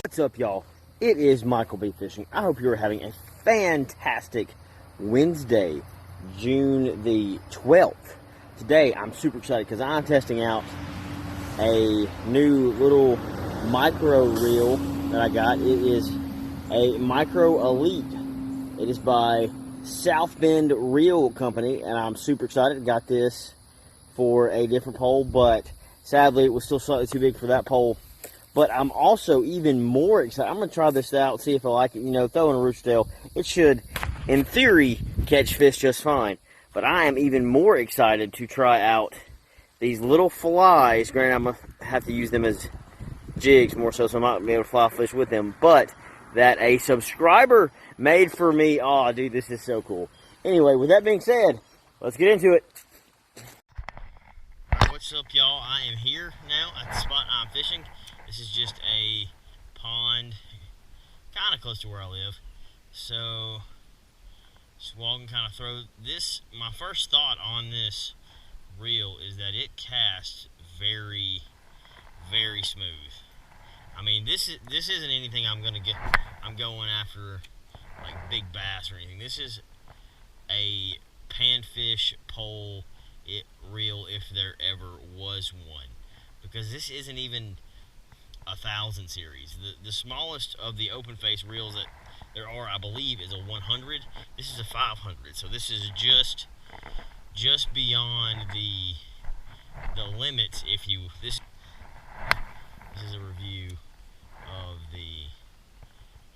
What's up, y'all? It is Michael B. Fishing. I hope you're having a fantastic Wednesday, June the 12th. Today, I'm super excited because I'm testing out a new little micro reel that I got. It is a Micro Elite. It is by South Bend Reel Company, and I'm super excited. Got this for a different pole, but sadly, it was still slightly too big for that pole. But I'm also even more excited. I'm going to try this out, see if I like it. You know, throwing a rooster tail, it should, in theory, catch fish just fine. But I am even more excited to try out these little flies. Granted, I'm going to have to use them as jigs more so I'm not going to be able to fly fish with them. But that a subscriber made for me. Oh, dude, this is so cool. Anyway, with that being said, let's get into it. What's up, y'all? I am here now at the spot I'm fishing. This is just a pond, kind of close to where I live. So, just walk and kind of throw this. My first thought on this reel is that it casts very, very smooth. I mean, this isn't anything I'm going after like big bass or anything. This is a panfish pole reel if there ever was one, because this isn't even 1,000 series. The smallest of the open face reels that there are, I believe, is a 100. This is a 500, so this is just beyond the limits. If you this is a review of the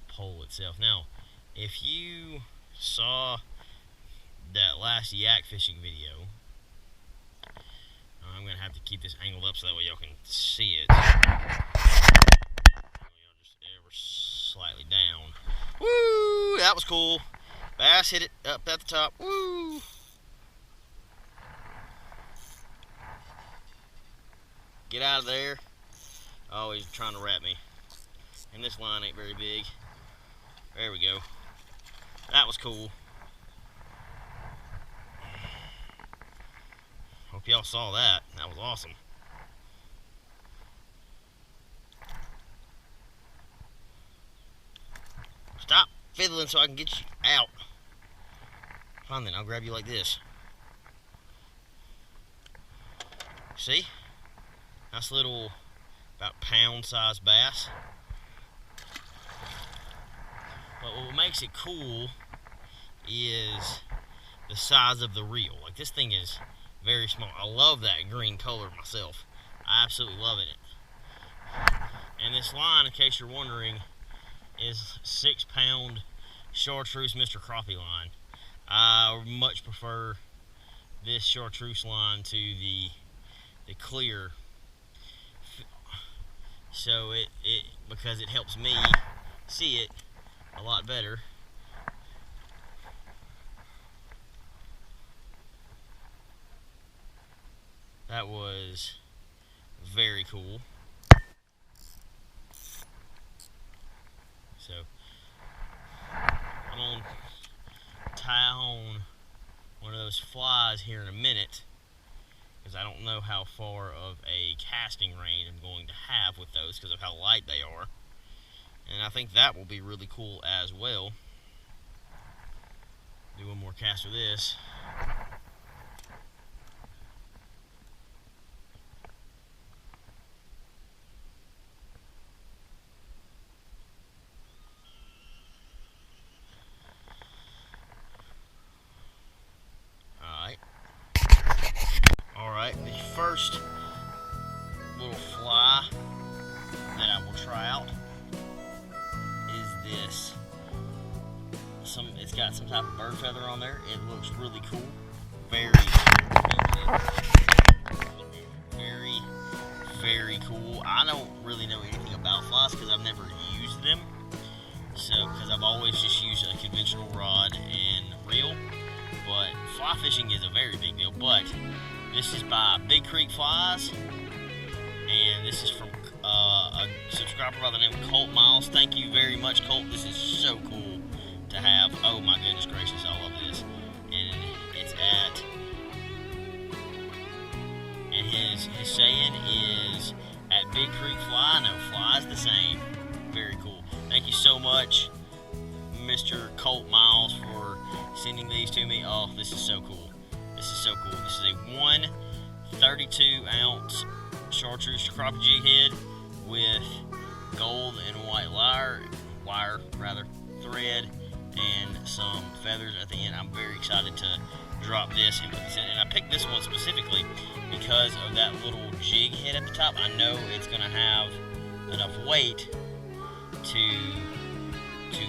pole itself. Now, if you saw that last yak fishing video, I'm going to have to keep this angled up so that way y'all can see it. Just ever slightly down. Woo! That was cool. Bass hit it up at the top. Woo! Get out of there. Oh, he's trying to wrap me. And this line ain't very big. There we go. That was cool. Hope y'all saw that. That was awesome. Stop fiddling so I can get you out. Fine then, I'll grab you like this. See? Nice little, about pound-sized bass. But what makes it cool is the size of the reel. Like, this thing is very small. I love that green color myself. I absolutely love it. And this line, in case you're wondering, is 6-pound chartreuse Mr. Crappie line. I much prefer this chartreuse line to the clear, so it because it helps me see it a lot better. That was very cool. So, I'm going to tie on one of those flies here in a minute, because I don't know how far of a casting range I'm going to have with those because of how light they are. And I think that will be really cool as well. Do one more cast with this. Alright, the first little fly that I will try out is this. It's got some type of bird feather on there. It looks really cool. Very, very cool. I don't really know anything about flies because I've never used them. So, because I've always just used a conventional rod and reel. But fly fishing is a very big deal. But this is by Big Creek Flies, and this is from a subscriber by the name of Colt Miles. Thank you very much, Colt. This is so cool to have. Oh my goodness gracious, I love this. And it's his saying is, at Big Creek Fly, no fly's the same. Very very cool. Thank you so much, Mr. Colt Miles, for sending these to me. Oh, this is so cool. This is so cool. This is a 132-ounce chartreuse crappie jig head with gold and white thread, and some feathers at the end. I'm very excited to drop this and put this in. And I picked this one specifically because of that little jig head at the top. I know it's going to have enough weight to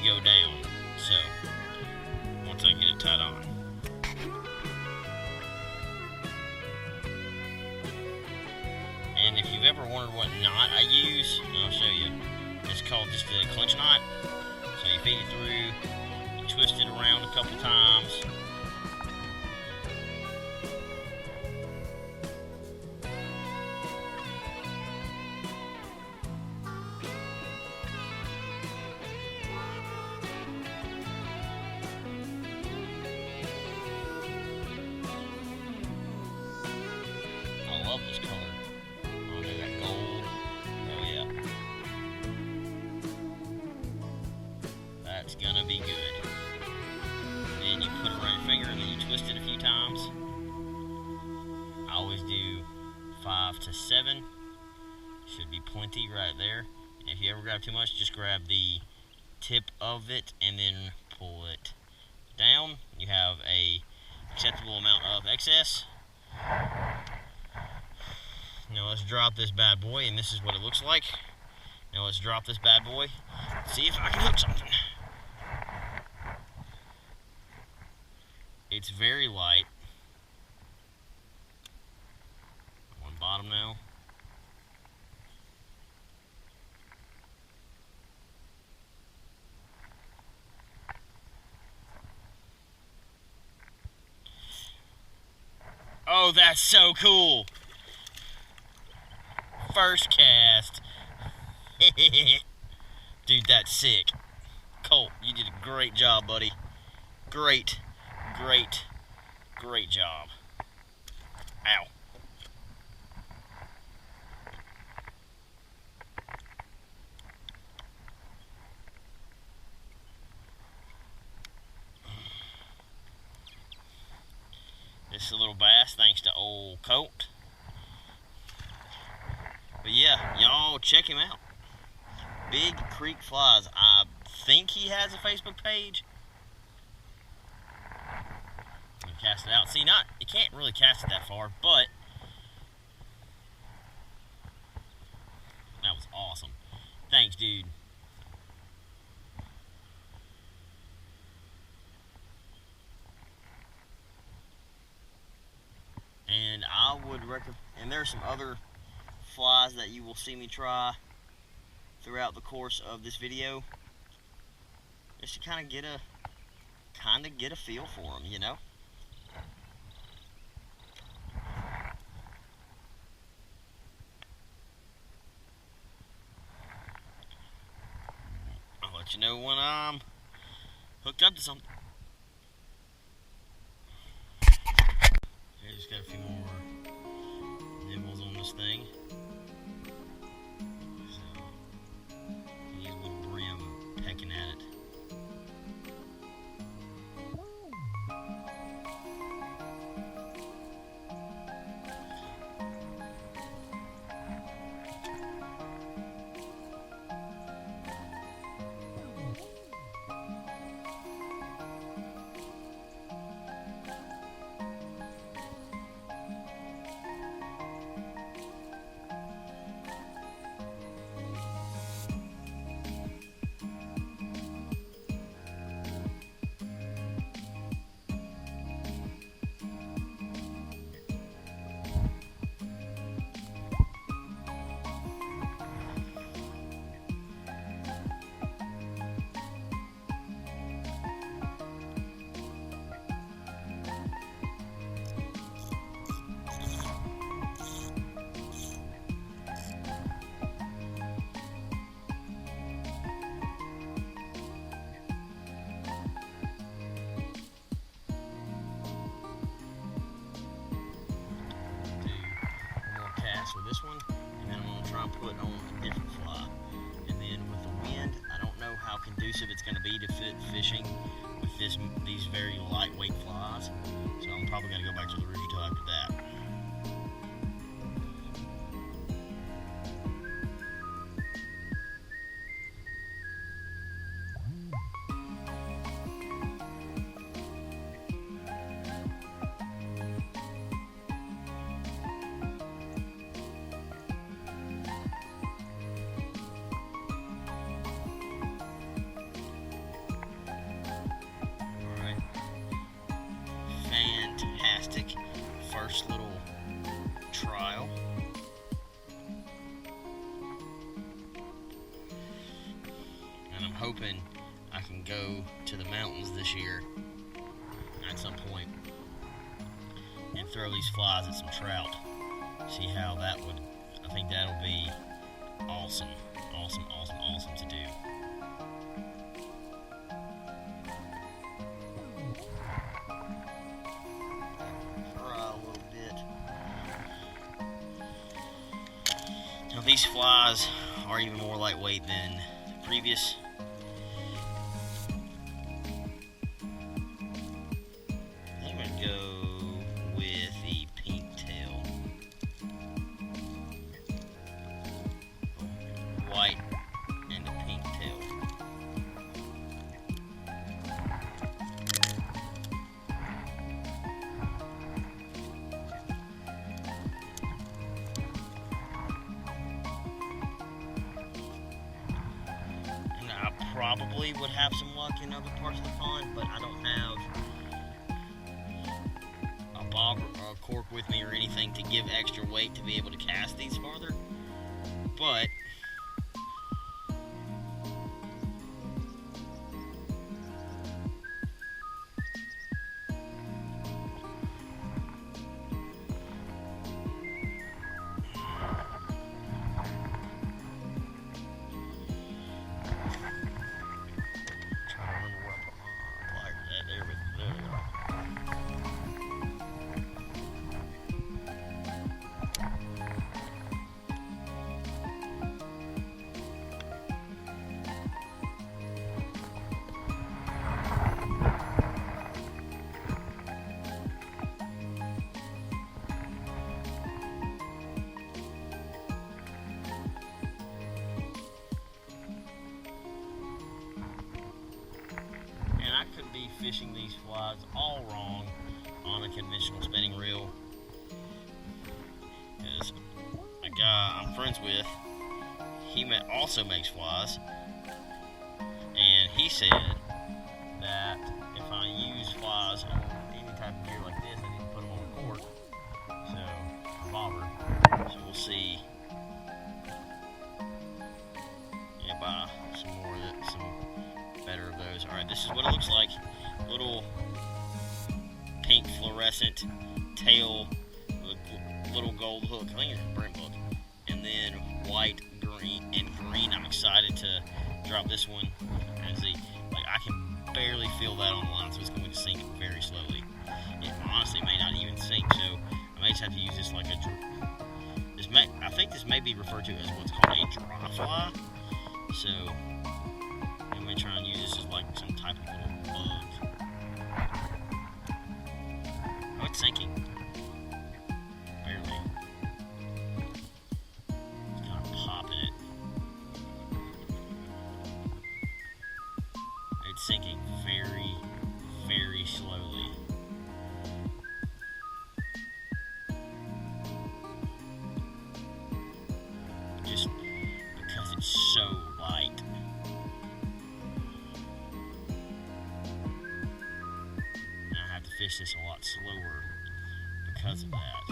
go down. So once I get it tied on. And if you've ever wondered what knot I use, I'll show you. It's called just a clinch knot. So you feed it through, you twist it around a couple times. I love this color. Oh, look at that gold. Oh yeah. That's gonna be good. Then you put it around your finger and then you twist it a few times. I always do 5 to 7. Should be plenty right there. And if you ever grab too much, just grab the tip of it and then pull it down. You have a acceptable amount of excess. Now let's drop this bad boy, and this is what it looks like. Now let's drop this bad boy. See if I can hook something. It's very light. On bottom now. Oh, that's so cool. First cast. Dude, that's sick. Colt, you did a great job, buddy. Great job. Ow. This is a little bass thanks to old Colt. But yeah, y'all check him out. Big Creek Flies. I think he has a Facebook page. Cast it out. See, you can't really cast it that far, but that was awesome. Thanks, dude. And I would recommend, and there's some other flies that you will see me try throughout the course of this video, just to kind of get a feel for them, you know. I'll let you know when I'm hooked up to something. Okay, just got a few more nibbles on this thing. So, use a little brim pecking at it. conducive it's going to be to fishing with these very lightweight flies. So I'm probably going to go back to the Rugito after that. Fantastic first little trial. And I'm hoping I can go to the mountains this year at some point and throw these flies at some trout. See how that would, I think that'll be awesome, awesome, awesome, awesome to do. Now these flies are even more lightweight than the previous. I'm going to go with the pink tail. White and the pink tail. Probably would have some luck in other parts of the pond, but I don't have a bob or a cork with me or anything to give extra weight to be able to cast these farther. But fishing these flies all wrong on a conventional spinning reel, because a guy I'm friends with, he also makes flies, and he said that if I use flies on any type of gear like this, I need to put them on a cork, so a bobber. So we'll see. Yeah, buy some more of it, some better of those. All right, this is what it looks like. Little pink fluorescent tail with little gold hook. I think it's a brim hook. And then white, green, and green. I'm excited to drop this one. And see, like, I can barely feel that on the line, so it's going to sink very slowly. It honestly may not even sink, so I may just have to use this like a I think this may be referred to as what's called a dry fly. So I'm going to try and use this as like some type of little bug. Oh, it's sinking. Barely. It's kind of popping it. It's sinking very, very slowly. Just because it's so light. Fish this a lot slower because of that.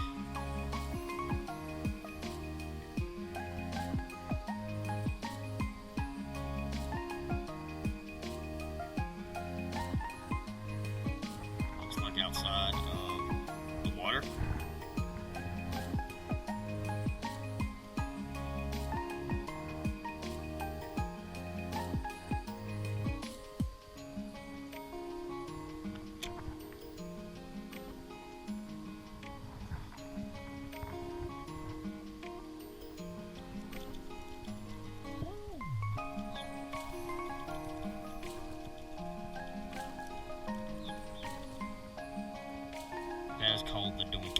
Looks like outside of the water. is called the doink.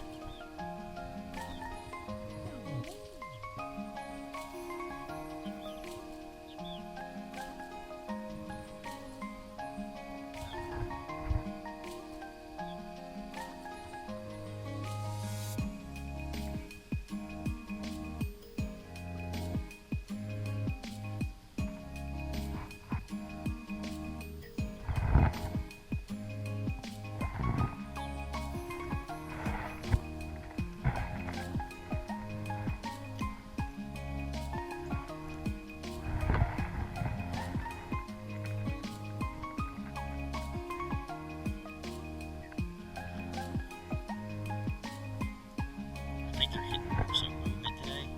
I think they're hitting for some movement today.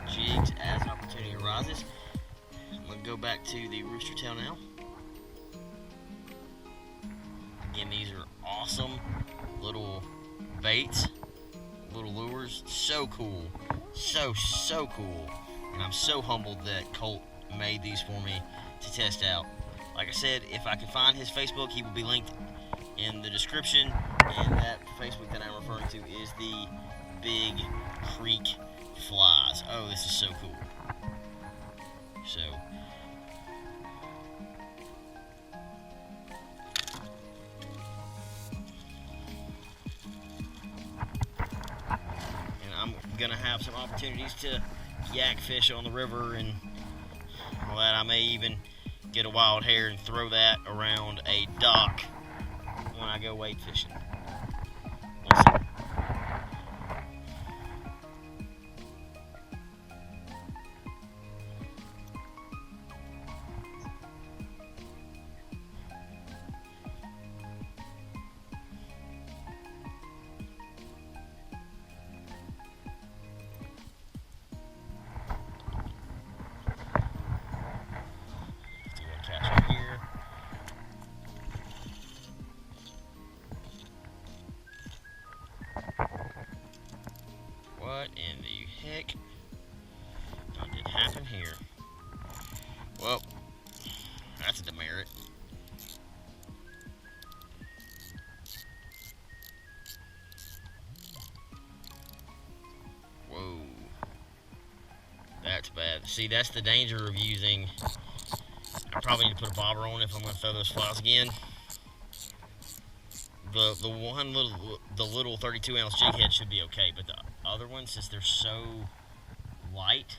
Jigs as opportunity arises. I'm going to go back to the rooster tail now. Again, these are awesome little baits, little lures. So cool. So cool. And I'm so humbled that Colt made these for me to test out. Like I said, if I can find his Facebook, he will be linked in the description. And that Facebook that I'm referring to is the Big Creek Flies. Oh, this is so cool. So, and I'm gonna have some opportunities to yak fish on the river, and all that. I may even get a wild hair and throw that around a dock when I go wade fishing. We'll see. What in the heck did happen here? Well, that's a demerit. Whoa. That's bad. See, that's the danger of using... I probably need to put a bobber on if I'm going to throw those flies again. The little 32-ounce jig head should be okay, but the other ones, since they're so light,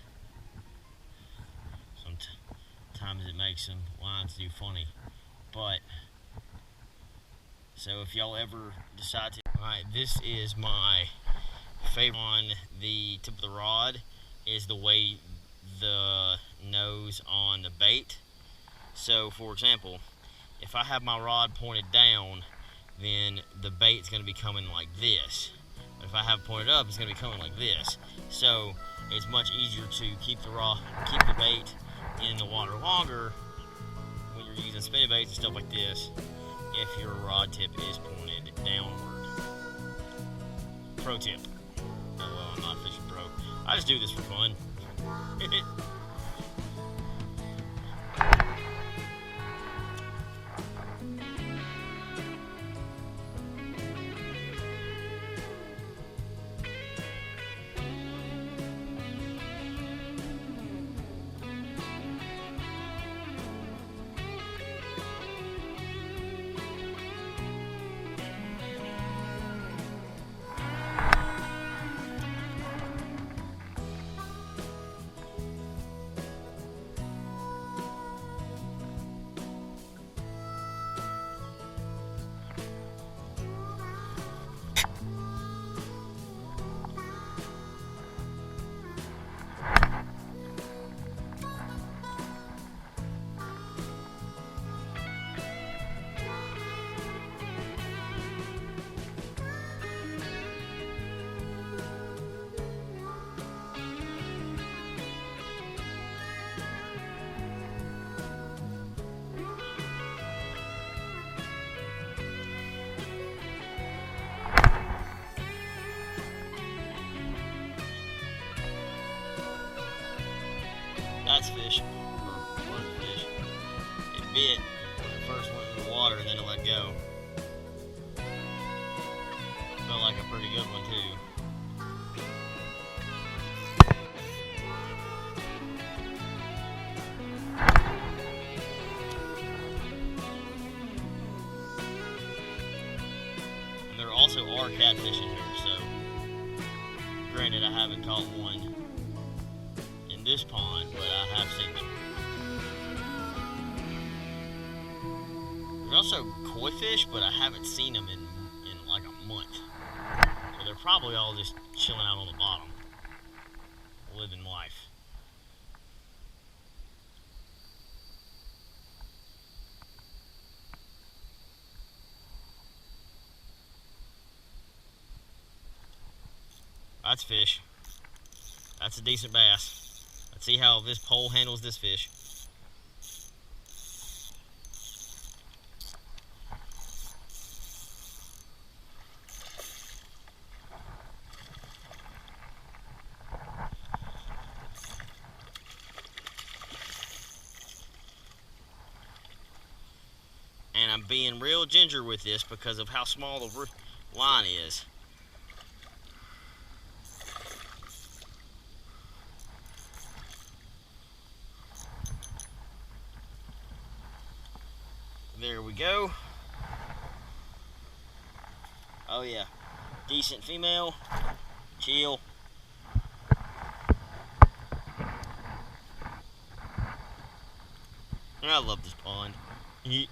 sometimes it makes some lines do funny. But so if y'all ever decide to, alright, this is my favorite on the tip of the rod, is the way the nose on the bait. So for example, if I have my rod pointed down, then the bait's going to be coming like this. But if I have it pointed up, it's going to be coming like this. So it's much easier to keep the bait in the water longer when you're using spinning baits and stuff like this, if your rod tip is pointed downward. Pro tip. Oh well, I'm not a fishing pro. I just do this for fun. water and then it let go. Felt like a pretty good one too. And there also are catfish in here, so granted I haven't caught one in this pond, but I have seen them. There's also koi fish, but I haven't seen them in like a month. So they're probably all just chilling out on the bottom, living life. That's fish. That's a decent bass. Let's see how this pole handles this fish. And I'm being real ginger with this because of how small the line is. There we go. Oh yeah, decent female, chill. I love this pond. There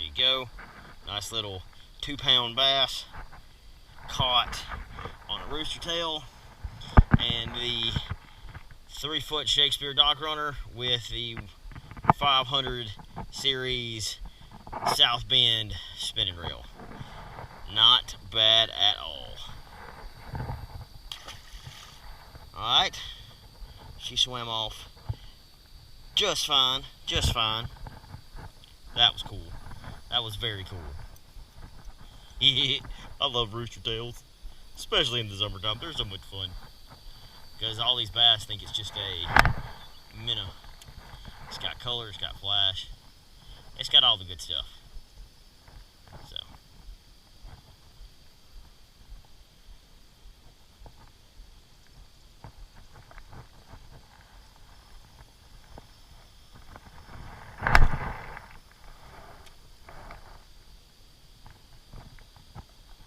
you go, nice little 2-pound bass caught on a rooster tail, and the 3-foot Shakespeare dock runner with the 500 series South Bend spinning reel. Not bad at all. Alright, she swam off just fine, just fine. That was cool. That was very cool. I love rooster tails, especially in the summertime. They're so much fun because all these bass think it's just a minnow. It's got color, it's got flash, it's got all the good stuff. So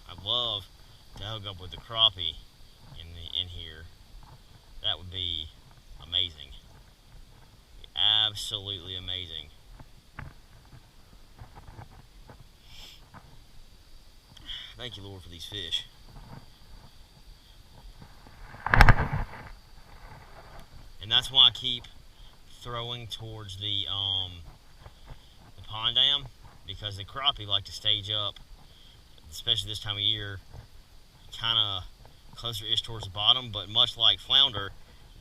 I'd love to hook up with the crappie in here. That would be amazing. Absolutely amazing. Thank you, Lord, for these fish. And that's why I keep throwing towards the pond dam, because the crappie like to stage up, especially this time of year, kind of closer-ish towards the bottom. But much like flounder,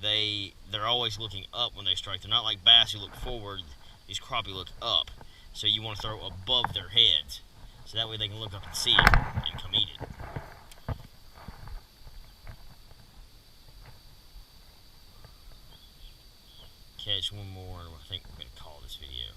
they're always looking up when they strike. They're not like bass who look forward. These crappie look up, so you want to throw above their heads, so that way they can look up and see it and come eat it. Catch one more, and I think we're going to call this video.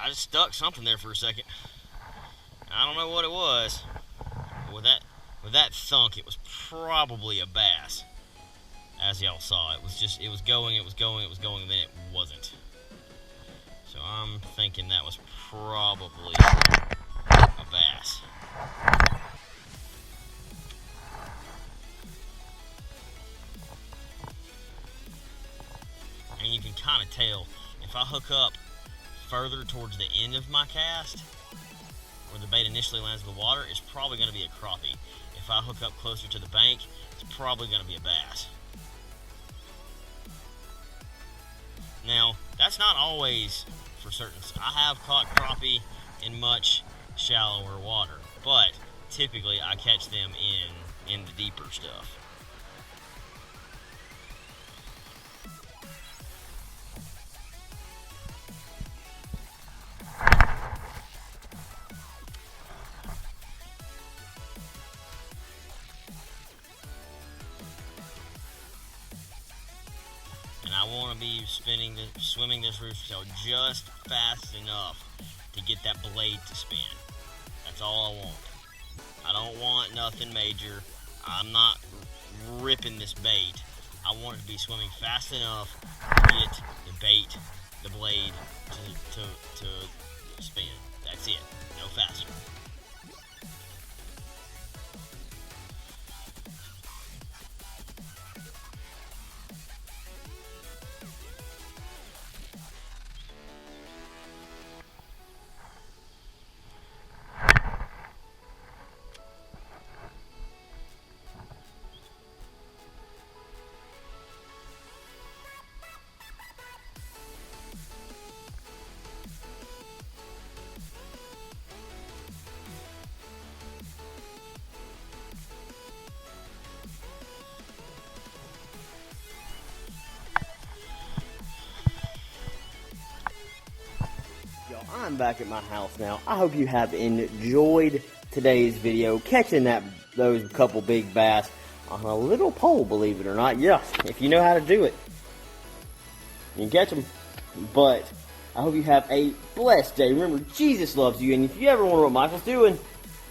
I just stuck something there for a second. I don't know what it was. With that thunk, it was probably a bass. As y'all saw, it was going, and then it wasn't. So I'm thinking that was probably a bass. And you can kind of tell, if I hook up further towards the end of my cast, where the bait initially lands in the water, it's probably going to be a crappie. If I hook up closer to the bank, it's probably going to be a bass. Now, that's not always for certain. I have caught crappie in much shallower water, but typically I catch them in the deeper stuff. want to be swimming this rooster tail just fast enough to get that blade to spin. That's all I want. I don't want nothing major. I'm not ripping this bait. I want it to be swimming fast enough to get the bait, the blade, to spin. That's it. No faster. I'm back at my house now. I hope you have enjoyed today's video, catching those couple big bass on a little pole, believe it or not. Yeah, if you know how to do it, you can catch them. But I hope you have a blessed day. Remember, Jesus loves you, and if you ever wonder what Michael's doing,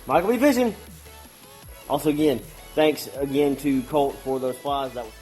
Michael be fishing. Also, again, thanks again to Colt for those flies. That was